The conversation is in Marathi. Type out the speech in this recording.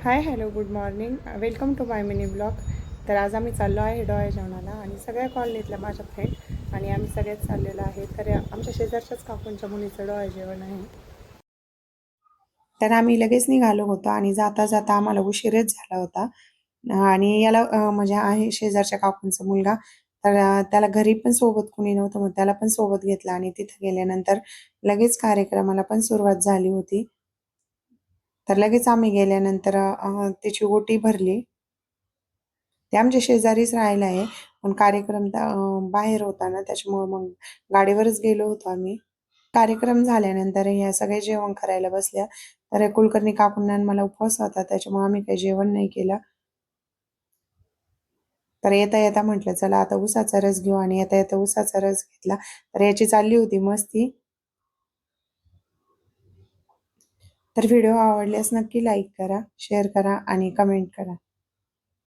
High hello good morning welcome to my mini blog. तर आज आम्ही चाललो आहे डोळे जेवणाला आणि सगळ्या कॉलनीतल्या माझ्या फ्रेंड आणि आम्ही सगळ्यात चाललेलो आहे. तर आमच्या शेजारच्याच काकूंच्या मुलीचं डोळे जेवण आहे. तर आम्ही लगेच निघालो होतो आणि जाता जाता आम्हाला उशीरच झाला होता. आणि याला म्हणजे आहे शेजारच्या काकूंचा मुलगा. तर त्याला घरी पण सोबत कुणी नव्हतं, मग त्याला पण सोबत घेतलं आणि तिथे गेल्यानंतर लगेच कार्यक्रमाला पण सुरुवात झाली होती. तर लगेच आम्ही गेल्यानंतर त्याची ओटी भरली. ते आमच्या शेजारीच राहायला आहे. पण कार्यक्रम बाहेर होता ना, त्याच्यामुळे मग गाडीवरच गेलो होतो आम्ही. कार्यक्रम झाल्यानंतर ह्या सगळे जेवण करायला बसल्या. तर कुलकर्णी काकूंना आणि मला उपवास होता, त्याच्यामुळे आम्ही काही जेवण नाही केलं. तर येता-येता म्हटलं चला आता उसाचा रस घेऊ आणि येता-येता उसाचा रस घेतला. तर याची चालली होती मस्ती. तर व्हिडिओ आवडल्यास नक्की लाईक करा, शेअर करा आणि कमेंट करा.